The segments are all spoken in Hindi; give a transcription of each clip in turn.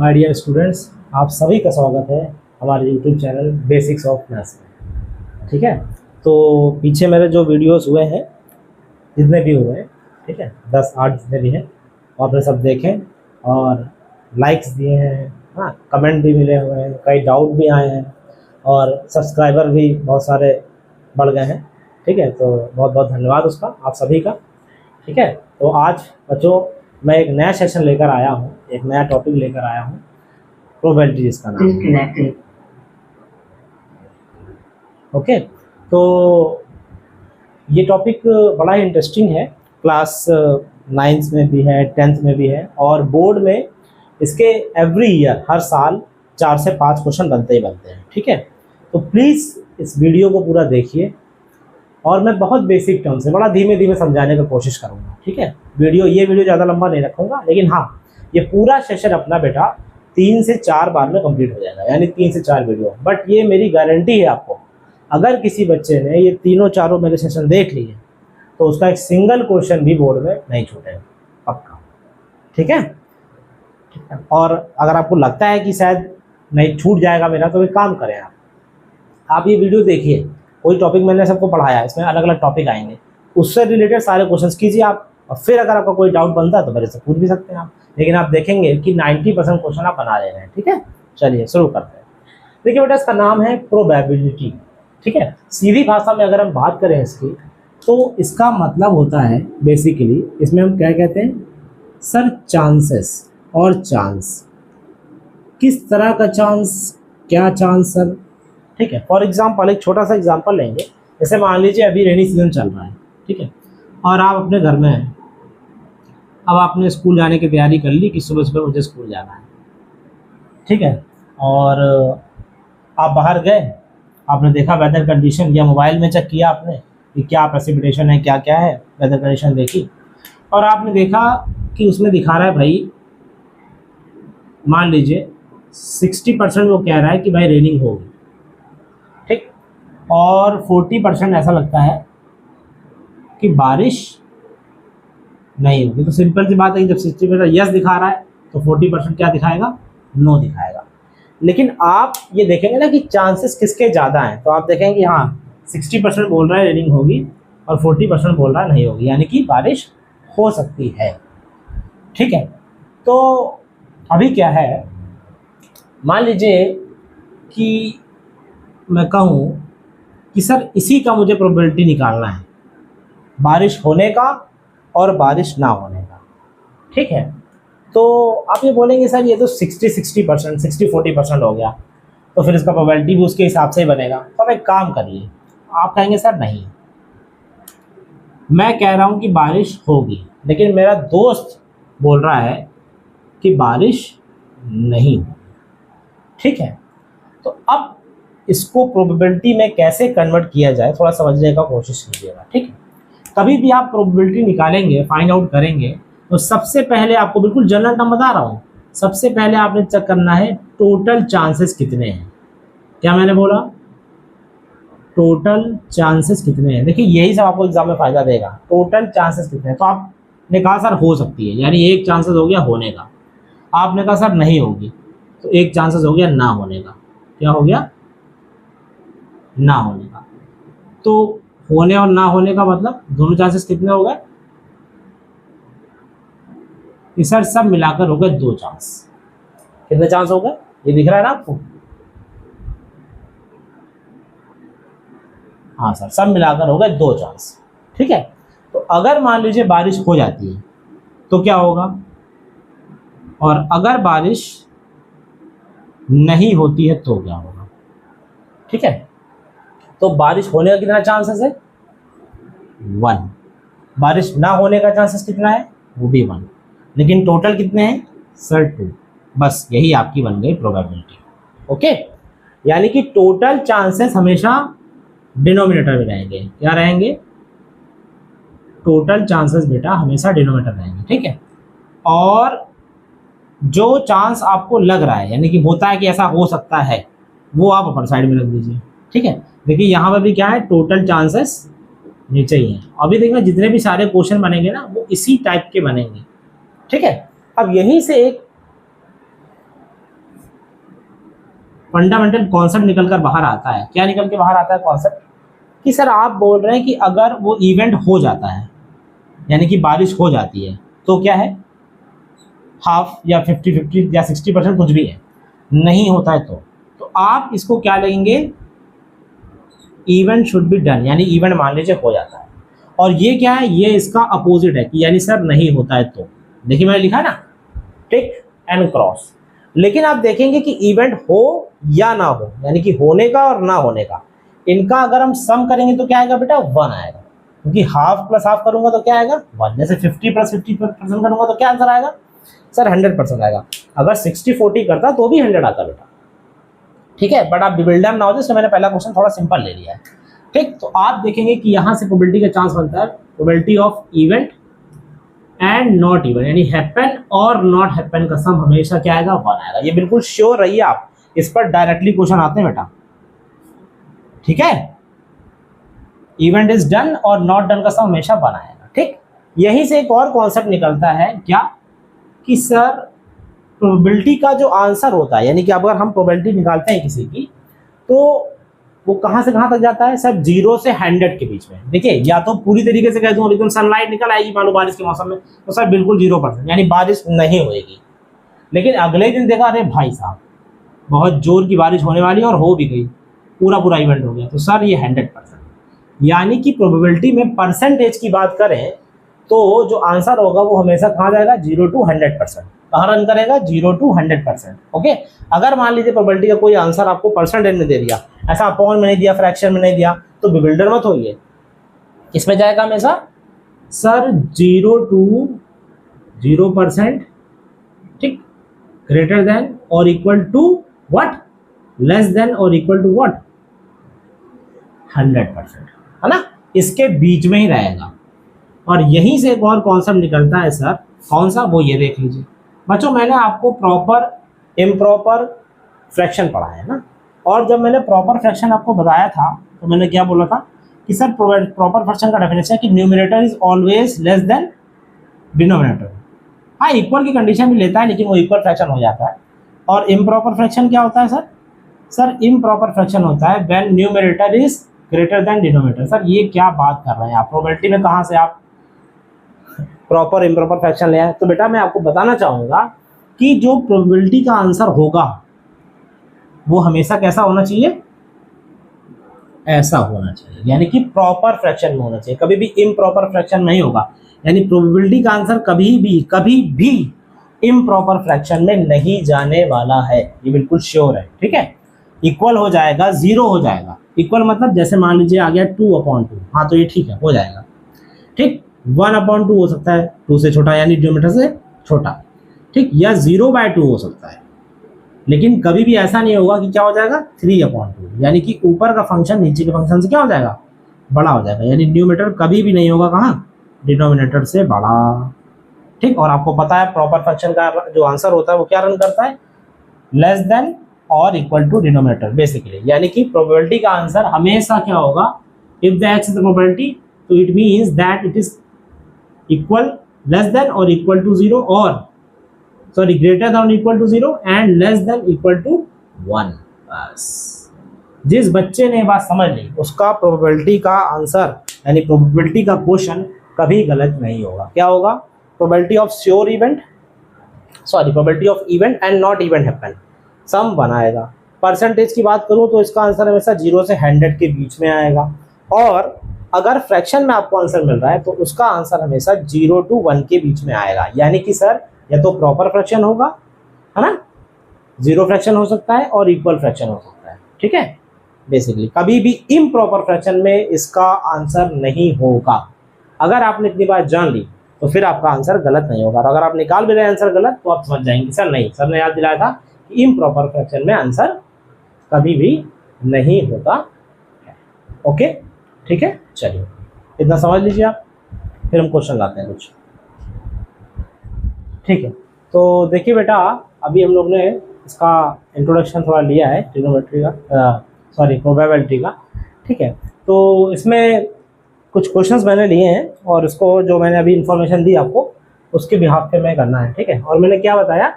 माय डियर स्टूडेंट्स, आप सभी का स्वागत है हमारे YouTube channel basics of maths में। ठीक है, तो पीछे मेरे जो वीडियोस हुए हैं, जितने भी हुए हैं, ठीक है, 10-8 जितने भी हैं, आपने सब देखें और लाइक्स दिए हैं, हाँ, कमेंट भी मिले हुए हैं, कई डाउट भी आए हैं और सब्सक्राइबर भी बहुत सारे बढ़ गए हैं। ठीक है, तो बहुत बहुत धन्यवाद उसका, आप सभी का। ठीक है, तो आज बच्चों मैं एक नया सेशन लेकर आया हूँ, एक नया टॉपिक लेकर आया हूँ, प्रोबेबिलिटी जिसका नाम है। ओके, तो ये टॉपिक बड़ा ही इंटरेस्टिंग है, क्लास 9th में भी है, 10th में भी है और बोर्ड में इसके एवरी ईयर हर साल 4 से 5 क्वेश्चन बनते ही बनते हैं। ठीक है, तो प्लीज़ इस वीडियो को पूरा देखिए और मैं बहुत बेसिक टर्म से बड़ा धीमे धीमे समझाने की कोशिश करूँगा। ठीक है, ये वीडियो ज़्यादा लंबा नहीं रखूँगा, लेकिन हाँ, ये पूरा सेशन अपना बेटा 3 से 4 बार में कंप्लीट हो जाएगा, यानी 3 से 4 वीडियो। बट ये मेरी गारंटी है आपको, अगर किसी बच्चे ने ये तीनों चारों मेरे सेशन देख लिए तो उसका एक सिंगल क्वेश्चन भी बोर्ड में नहीं छूटेगा, पक्का। ठीक है, और अगर आपको लगता है कि शायद नहीं छूट जाएगा मेरा, तो एक काम करें, आप ये वीडियो देखिए, कोई टॉपिक मैंने सबको पढ़ाया, इसमें अलग अलग टॉपिक आएंगे, उससे रिलेटेड सारे क्वेश्चंस कीजिए आप, और फिर अगर आपका कोई डाउट बनता है तो मेरे से पूछ भी सकते हैं आप, लेकिन आप देखेंगे कि 90% क्वेश्चन आप बना ले रहे हैं। ठीक है, चलिए शुरू करते हैं। देखिए बेटा, इसका नाम है प्रोबेबिलिटी। ठीक है, सीधी भाषा में अगर हम बात करें इसकी, तो इसका मतलब होता है बेसिकली, इसमें हम क्या कहते हैं सर, चांसेस और चांस। किस तरह का चांस, क्या चांस सर? ठीक है, फॉर एग्जाम्पल एक छोटा सा एग्जाम्पल लेंगे, जैसे मान लीजिए अभी रेनी सीजन चल रहा है, ठीक है, और आप अपने घर में हैं। अब आपने स्कूल जाने की तैयारी कर ली कि सुबह सुबह मुझे स्कूल जाना है, ठीक है, और आप बाहर गए, आपने देखा वेदर कंडीशन, या मोबाइल में चेक किया आपने कि क्या प्रेसिपिटेशन है, क्या क्या है, वेदर कंडीशन देखी, और आपने देखा कि उसमें दिखा रहा है भाई, मान लीजिए 60% वो कह रहा है कि भाई रेनिंग होगी, ठीक, और 40% ऐसा लगता है कि बारिश नहीं होगी। तो सिंपल सी बात है, जब 60% यस दिखा रहा है तो 40% क्या दिखाएगा, नो दिखाएगा। लेकिन आप ये देखेंगे ना कि चांसेस किसके ज़्यादा हैं, तो आप देखेंगे कि हाँ 60% बोल रहा है रेनिंग होगी और 40% बोल रहा है नहीं होगी, यानी कि बारिश हो सकती है। ठीक है, तो अभी क्या है, मान लीजिए कि मैं कहूँ कि सर इसी का मुझे प्रोबेबिलिटी निकालना है, बारिश होने का और बारिश ना होने का। ठीक है, तो आप ये बोलेंगे सर ये तो 60% 60-40% हो गया, तो फिर इसका प्रोबेबिलिटी भी उसके हिसाब से ही बनेगा। तो आप एक काम करिए, आप कहेंगे सर नहीं, मैं कह रहा हूँ कि बारिश होगी, लेकिन मेरा दोस्त बोल रहा है कि बारिश नहीं होगी। ठीक है, तो अब इसको प्रोबेबिलिटी में कैसे कन्वर्ट किया जाए, थोड़ा समझने का कोशिश कीजिएगा। ठीक है, कभी भी आप प्रोबेबिलिटी निकालेंगे, फाइंड आउट करेंगे, तो सबसे पहले आपको, बिल्कुल जनरल टर्म बता रहा हूँ, सबसे पहले आपने चेक करना है टोटल चांसेस कितने हैं। क्या मैंने बोला, टोटल चांसेस कितने हैं। देखिए यही सब आपको एग्जाम में फायदा देगा, टोटल चांसेस कितने हैं। तो आपने कहा सर हो सकती है, यानी एक चांसेस हो गया होने का। आपने कहा सर नहीं होगी, तो एक चांसेस हो गया ना होने का। क्या हो गया, ना होने का। तो होने और ना होने का मतलब दोनों चांसेस कितने हो गए, सर सब मिलाकर हो गए 2 चांस। कितने चांस हो गए, ये दिख रहा है ना आपको? हाँ सर, सब मिलाकर हो गए 2 चांस। ठीक है, तो अगर मान लीजिए बारिश हो जाती है तो क्या होगा, और अगर बारिश नहीं होती है तो क्या होगा। ठीक है, तो बारिश होने का कितना चांसेस है, 1। बारिश ना होने का चांसेस कितना है, वो भी 1। लेकिन टोटल कितने हैं सर, 2। बस यही आपकी बन गई प्रोबेबिलिटी। ओके, यानी कि टोटल चांसेस हमेशा डिनोमिनेटर में रहेंगे। क्या रहेंगे, टोटल चांसेस बेटा हमेशा डिनोमिनेटर रहेंगे। ठीक है, और जो चांस आपको लग रहा है, यानी कि होता है कि ऐसा हो सकता है, वो आप अपर साइड में रख दीजिए। ठीक है, देखिए यहाँ पर भी क्या है, टोटल चांसेस नीचे ही हैं। अभी देखना जितने भी सारे क्वेश्चन बनेंगे ना, वो इसी टाइप के बनेंगे। ठीक है, अब यहीं से एक फंडामेंटल कॉन्सेप्ट निकल कर बाहर आता है। क्या निकल के बाहर आता है कॉन्सेप्ट? कि सर आप बोल रहे हैं कि अगर वो इवेंट हो जाता है, यानी कि बारिश हो जाती है, तो क्या है, हाफ या 50-50 या 60% कुछ भी है, नहीं होता है तो आप इसको क्या लेंगे, इवेंट शुड बी डन, यानी इवेंट मान लीजिए हो जाता है। और ये क्या है, ये इसका अपोजिट है कि यानी सर नहीं होता है तो, देखिए मैंने लिखा ना, टिक एंड क्रॉस। लेकिन आप देखेंगे कि इवेंट हो या ना हो, यानी कि होने का और ना होने का, इनका अगर हम सम करेंगे तो क्या आएगा बेटा, 1 आएगा। क्योंकि हाफ प्लस हाफ करूंगा तो क्या आएगा, 1। जैसे 50 + 50% करूंगा तो क्या आंसर आएगा सर, 100% आएगा। अगर 60-40 करता तो भी 100 आता बेटा, ठीक है। बट आप बिल्डर ना हो, जैसे मैंने पहला क्वेश्चन थोड़ा सिंपल ले लिया है, ठीक। तो आप देखेंगे कि यहाँ से प्रोबेबिलिटी का चांस बनता है, probability of event and not event, यानी हैपन और नॉट हैपन का सम हमेशा क्या आएगा, 1 आएगा। ये बिल्कुल श्योर रहिए आप, इस पर डायरेक्टली क्वेश्चन आते हैं बेटा, ठीक है। इवेंट इज डन और नॉट डन का सम हमेशा 1 आएगा, ठीक। यहीं से एक और कॉन्सेप्ट निकलता है क्या, कि सर प्रोबेबिलिटी का जो आंसर होता है, यानी कि अगर हम प्रोबेबिलिटी निकालते हैं किसी की, तो वो कहां से कहां तक जाता है सर, 0 से 100 के बीच में। देखिए, या तो पूरी तरीके से कह दूं एकदम सनलाइट निकल आएगी मान लो बारिश के मौसम में, तो सर बिल्कुल 0%, यानी बारिश नहीं होगी। लेकिन अगले दिन देखा, अरे भाई साहब बहुत जोर की बारिश होने वाली और हो भी गई, पूरा इवेंट हो गया, तो सर ये 100%। यानी कि प्रोबेबिलिटी में परसेंटेज की बात करें तो जो आंसर होगा वो हमेशा कहाँ जाएगा, 0 to 100%। कहाँ रन करेगा, 0 to 100%, ओके। अगर मान लीजिए प्रोबेबिलिटी का कोई आंसर आपको परसेंटेज में दे दिया, ऐसा अपॉन में नहीं दिया, फ्रैक्शन में नहीं दिया, तो बिविल्डर मत होइए, इसमें जाएगा हमेशा सर 0 to 0%, ठीक, ग्रेटर देन और equal to what, less than और इक्वल टू व्हाट, 100%, है ना, इसके बीच में ही रहेगा। और यहीं से एक और कॉन्सेप्ट निकलता है सर, कौन सा, वो ये देख लीजिए बच्चों, मैंने आपको प्रॉपर इम्प्रॉपर फ्रैक्शन पढ़ाया है ना, और जब मैंने प्रॉपर फ्रैक्शन आपको बताया था तो मैंने क्या बोला था कि सर प्रॉपर फ्रैक्शन का डेफिनेशन है कि numerator is always less than denominator. हाँ, इक्वल की कंडीशन भी लेता है, लेकिन वो इक्वल फ्रैक्शन हो जाता है। और इम्प्रॉपर फ्रैक्शन क्या होता है सर, सर इम्प्रॉपर फ्रैक्शन होता है when numerator is greater than denominator. Sir ये क्या बात कर रहे हैं आप, प्रोबेबिलिटी में कहाँ से आप प्रॉपर इम्प्रॉपर फ्रैक्शन ले आए? तो बेटा मैं आपको बताना चाहूंगा कि जो प्रोबेबिलिटी का आंसर होगा वो हमेशा कैसा होना चाहिए, ऐसा होना चाहिए, यानी कि प्रॉपर फ्रैक्शन में होना चाहिए, कभी भी इम्प्रॉपर फ्रैक्शन नहीं होगा। यानी प्रोबेबिलिटी का आंसर कभी भी इम्प्रॉपर फ्रैक्शन में नहीं जाने वाला है, ये बिल्कुल श्योर है, ठीक है। इक्वल हो जाएगा, 0 हो जाएगा। इक्वल मतलब जैसे मान लीजिए आ गया 2/2, हाँ तो ये ठीक है, हो जाएगा, ठीक। 1/2 हो सकता है, 2 से छोटा यानी डिनोमिनेटर से छोटा, ठीक, या 0/2 हो सकता है। लेकिन कभी भी ऐसा नहीं होगा कि क्या हो जाएगा 3/2, यानी कि ऊपर का फंक्शन नीचे के फंक्शन से क्या हो जाएगा, बड़ा हो जाएगा। यानी न्यूमरेटर कभी भी नहीं होगा कहाँ, डिनोमिनेटर से बड़ा, ठीक। और आपको पता है प्रॉपर फंक्शन का जो आंसर होता है वो क्या रन करता है, लेस देन और इक्वल टू डिनोमिनेटर बेसिकली। यानी कि प्रोबेबिलिटी का आंसर हमेशा क्या होगा, if the x is the probability तो it means that it is equal, less than और इक्वल टू 0 और सॉरी ग्रेटर देन और equal to 0 and less than equal to 1। बस जिस बच्चे ने बात समझ ली उसका प्रोबेबिलिटी का आंसर यानी प्रोबेबिलिटी का क्वेश्चन कभी गलत नहीं होगा। क्या होगा, probability of sure event, sorry probability of event and not event happen, sum बनाएगा। परसेंटेज की बात करूं तो इसका आंसर हमेशा 0 से 100 के बीच में आएगा। और अगर फ्रैक्शन में आपको आंसर मिल रहा है तो उसका आंसर हमेशा 0 to 1 के बीच में आएगा। यानी कि सर या तो प्रॉपर फ्रैक्शन होगा, है ना, 0 फ्रैक्शन हो सकता है और इक्वल फ्रैक्शन हो सकता है, ठीक है। बेसिकली कभी भी इम्प्रॉपर फ्रैक्शन में इसका आंसर नहीं होगा। अगर आपने इतनी बात जान ली तो फिर आपका आंसर गलत नहीं होगा। और अगर आप निकाल भी रहे आंसर गलत तो आप समझ जाएंगे सर नहीं, सर ने याद दिलाया था कि इम्प्रॉपर फ्रैक्शन में आंसर कभी भी नहीं होता। ओके, ठीक है, चलिए इतना समझ लीजिए आप, फिर हम क्वेश्चन लाते हैं कुछ, ठीक है। तो देखिए बेटा, अभी हम लोग ने इसका इंट्रोडक्शन थोड़ा लिया है ट्रिग्नोमेट्री का, सॉरी प्रोबेबिलिटी का, ठीक है। तो इसमें कुछ क्वेश्चंस मैंने लिए हैं और इसको जो मैंने अभी इंफॉर्मेशन दी आपको उसके बिहाफ पे मैं करना है, ठीक है। और मैंने क्या बताया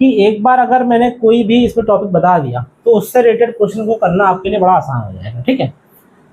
कि एक बार अगर मैंने कोई भी इसमें टॉपिक बता दिया तो उससे रिलेटेड क्वेश्चन को करना आपके लिए बड़ा आसान हो जाएगा। ठीक है,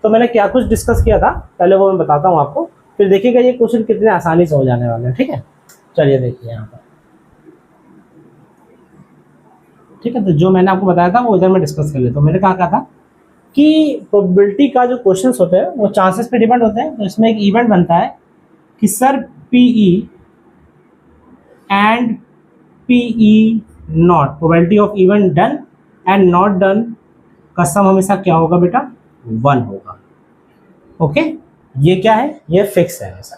तो मैंने क्या कुछ डिस्कस किया था पहले वो मैं बताता हूँ आपको, फिर देखिएगा ये क्वेश्चन कितने आसानी से हो जाने वाले हैं। ठीक है, चलिए देखिए यहाँ पर। ठीक है, तो जो मैंने आपको बताया था वो इधर मैं डिस्कस कर लेता हूँ। मैंने कहा था कि प्रोबेबिलिटी का जो क्वेश्चंस होते हैं वो चांसेस पे डिपेंड होते हैं। तो इसमें एक इवेंट बनता है कि sir PE and PE not, probability of event done and not done का सम हमेशा क्या होगा बेटा, 1 होगा। ओके, ये क्या है, ये फिक्स है हमेशा।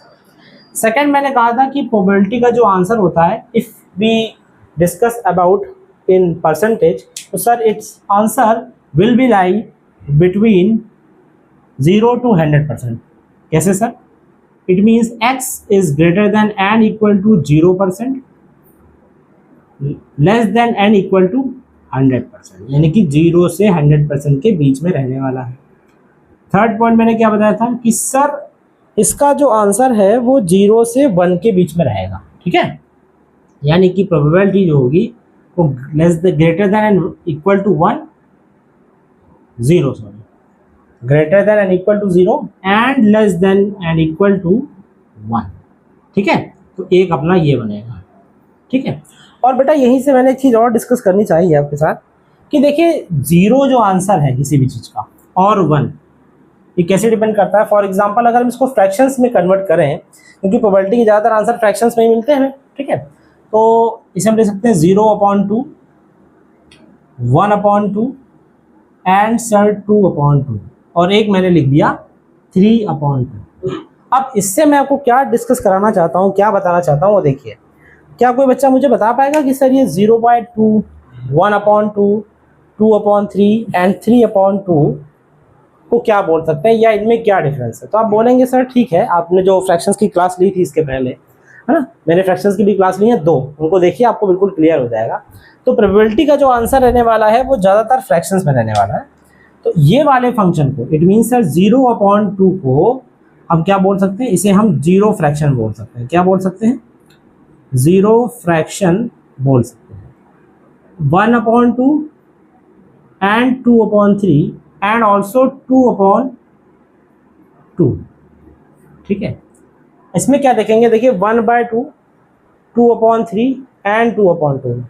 सेकंड मैंने कहा था कि प्रोबेबिलिटी का जो आंसर होता है if we discuss about in percentage, तो sir it's answer will be lie between 0 to 100%। कैसे sir, it means x is greater than n equal to 0%, less than n equal to 100%, यानी कि 0 से 100% के बीच में रहने वाला है। थर्ड पॉइंट मैंने क्या बताया था कि सर इसका जो आंसर है वो 0 से 1 के बीच में रहेगा। ठीक है, यानी कि प्रोबेबिलिटी जो होगी वो greater than and equal to 1, 0 sorry, greater than and equal to 0 and less than and equal to 1। ठीक है, तो एक अपना ये बनेगा। ठीक है, और बेटा यहीं से मैंने एक चीज़ और डिस्कस करनी चाहिए आपके साथ कि देखिए 0 जो आंसर है किसी भी चीज़ का और 1 ये कैसे डिपेंड करता है। फॉर एग्जांपल अगर हम इसको फ्रैक्शंस में कन्वर्ट करें, क्योंकि प्रोबेबिलिटी के ज़्यादातर आंसर फ्रैक्शंस में ही मिलते हैं। ठीक है, तो इसे हम ले सकते हैं 0/2, 1/2 एंड सर 2/2, और एक मैंने लिख दिया 3/2। अब इससे मैं आपको क्या डिस्कस कराना चाहता हूँ, क्या बताना चाहता हूँ वो देखिए। क्या कोई बच्चा मुझे बता पाएगा कि सर ये 0/2, 1/2, 2/3 एंड 3/2 को क्या बोल सकते हैं, या इनमें क्या डिफरेंस है? तो आप बोलेंगे सर ठीक है, आपने जो फ्रैक्शंस की क्लास ली थी इसके पहले, है ना, मैंने फ्रैक्शंस की भी क्लास ली है 2, उनको देखिए आपको बिल्कुल क्लियर हो जाएगा। तो प्रोबेबिलिटी का जो आंसर रहने वाला है वो ज़्यादातर फ्रैक्शंस में रहने वाला है। तो ये वाले फंक्शन को, इट मीन्स सर 0/2 को हम क्या बोल सकते हैं, इसे हम 0 फ्रैक्शन बोल सकते हैं। क्या बोल सकते हैं, 0 फ्रैक्शन बोल सकते हैं। 1/2 एंड 2/3 एंड ऑल्सो 2/2। ठीक है, इसमें क्या देखेंगे, देखिए 1/2, 2/3 एंड 2/2,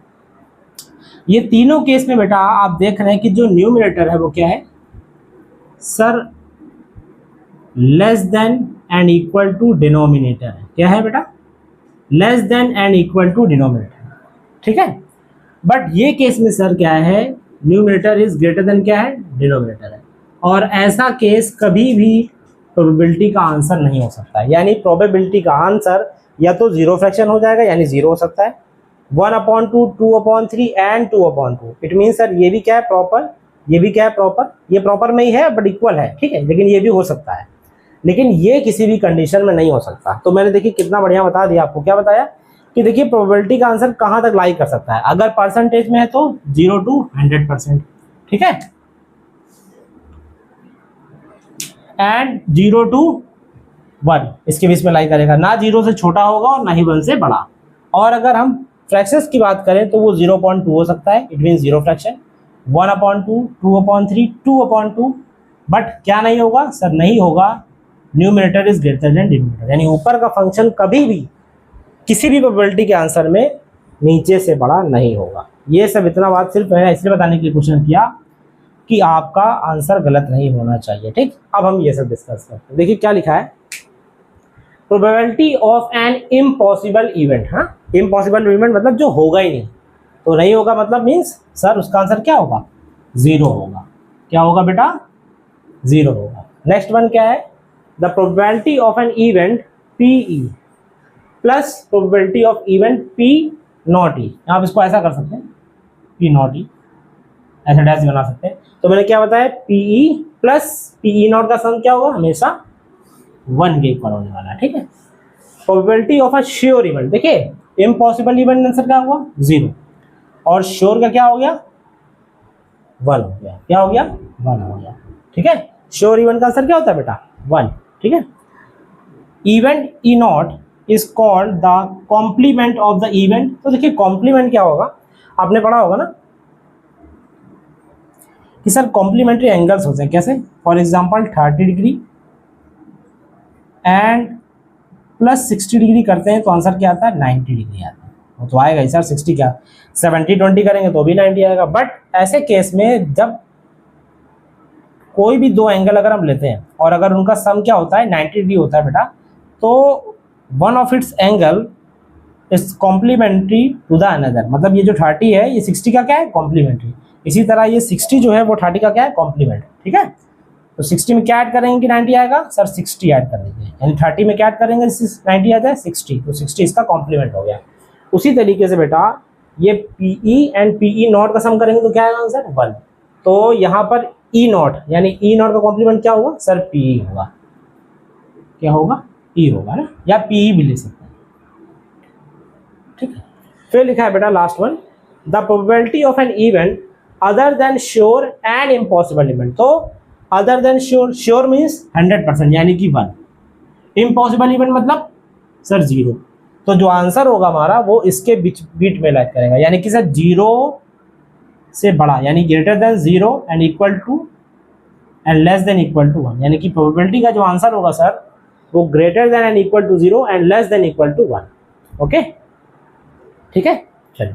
ये तीनों केस में बेटा आप देख रहे हैं कि जो न्यूमरेटर है वो क्या है sir, less than and equal to denominator है। क्या है बेटा, less than and equal to denominator. ठीक है, बट ये केस में सर क्या है, न्यूमरेटर इज ग्रेटर देन क्या है, डिनोमिनेटर है, और ऐसा केस कभी भी प्रोबेबिलिटी का आंसर नहीं हो सकता है। यानी प्रोबेबिलिटी का आंसर या तो 0 फ्रैक्शन हो जाएगा, यानी 0 हो सकता है, 1/2, 2/3 एंड 2/2। इट मीन सर ये भी क्या है, प्रॉपर, ये भी क्या है, प्रॉपर, ये प्रॉपर में ही है बट इक्वल है। ठीक है, लेकिन ये भी हो सकता है, लेकिन ये किसी भी कंडीशन में नहीं हो सकता। तो मैंने देखिए कितना बढ़िया बता दिया आपको। क्या बताया कि देखिए प्रोबेबिलिटी का आंसर कहाँ तक लाई कर सकता है, अगर परसेंटेज में है तो 0 to 100%। ठीक है, एंड 0 to 1 इसके बीच में लाई करेगा, ना 0 से छोटा होगा और ना ही 1 से बड़ा। और अगर हम फ्रैक्शंस की बात करें तो वो 0.2 हो सकता है, इट मीन 0 फ्रैक्शन, 1/2, 2/3, 2/2, बट क्या नहीं होगा सर, नहीं होगा numerator is greater than denominator, यानी ऊपर का फंक्शन कभी भी किसी भी प्रोबेबिलिटी के आंसर में नीचे से बड़ा नहीं होगा। ये सब इतना बात सिर्फ मैंने इसलिए बताने के लिए क्वेश्चन किया कि आपका आंसर गलत नहीं होना चाहिए। ठीक, अब हम ये सब डिस्कस करते हैं। देखिए क्या लिखा है, probability of an impossible event. हाँ, इम्पॉसिबल इवेंट मतलब जो होगा ही नहीं, तो नहीं होगा मतलब मीन्स सर उसका आंसर क्या होगा, 0 होगा। क्या होगा बेटा, 0 होगा। नेक्स्ट वन क्या है, the probability of an event PE plus probability of event P0E। आप इसको ऐसा कर सकते हैं, P0E ऐसा डैश बना सकते हैं। तो मैंने क्या बताया, PE प्लस PE0 का सम क्या होगा, हमेशा 1 के इक्वल होने वाला है। ठीक है, probability of a sure event, देखिए इम्पॉसिबल इवेंट आंसर क्या हुआ, 0, और श्योर का क्या हो गया, 1 हो गया। क्या हो गया, 1 हो गया। ठीक है, श्योर इवेंट का आंसर क्या होता है बेटा, 1। ठीक है, event E0 is called the complement of the event. तो देखिए कॉम्प्लीमेंट क्या होगा, आपने पढ़ा होगा ना कि सर कॉम्प्लीमेंट्री एंगल्स होते हैं कैसे, for example 30 degree and plus 60 degree करते हैं तो आंसर क्या आता है 90 डिग्री आता है। वो तो आएगा ही सर 60 क्या 70-20 करेंगे तो भी 90 आएगा। बट ऐसे केस में जब कोई भी दो एंगल अगर हम लेते हैं और अगर उनका सम क्या होता है 90 डिग्री होता है बेटा, तो one of its angle is complementary to the another, मतलब ये जो 30 है ये 60 का क्या है कॉम्प्लीमेंट्री, इसी तरह ये 60 जो है वो 30 का क्या है कॉम्प्लीमेंट। ठीक है, तो 60 में क्या ऐड करेंगे कि 90 आएगा सर 60 ऐड कर देंगे, यानी 30 में क्या ऐड करेंगे 90 आ जाए 60, तो 60 इसका कॉम्प्लीमेंट हो गया। उसी तरीके से बेटा ये PE एंड PE नॉट का सम करेंगे तो क्या आएगा आंसर 1, तो यहाँ पर E नॉट यानी E नॉट का कॉम्प्लीमेंट क्या होगा सर PE होगा, क्या होगा E होगा ना, या PE भी ले सकते हैं। ठीक है, फिर लिखा है बेटा last one, the probability of an event other than sure and impossible event. तो other than sure, sure means 100% यानी कि 1, इम्पॉसिबल इवेंट मतलब सर 0, तो जो आंसर होगा हमारा वो इसके बीच में लाइक करेगा, यानी कि सर 0 से बड़ा यानी greater than 0 and equal to and less than equal to 1, यानी कि प्रोबेबिलिटी का जो आंसर होगा सर वो greater than and equal to 0 and less than equal to 1। Okay, ठीक है, चलिए।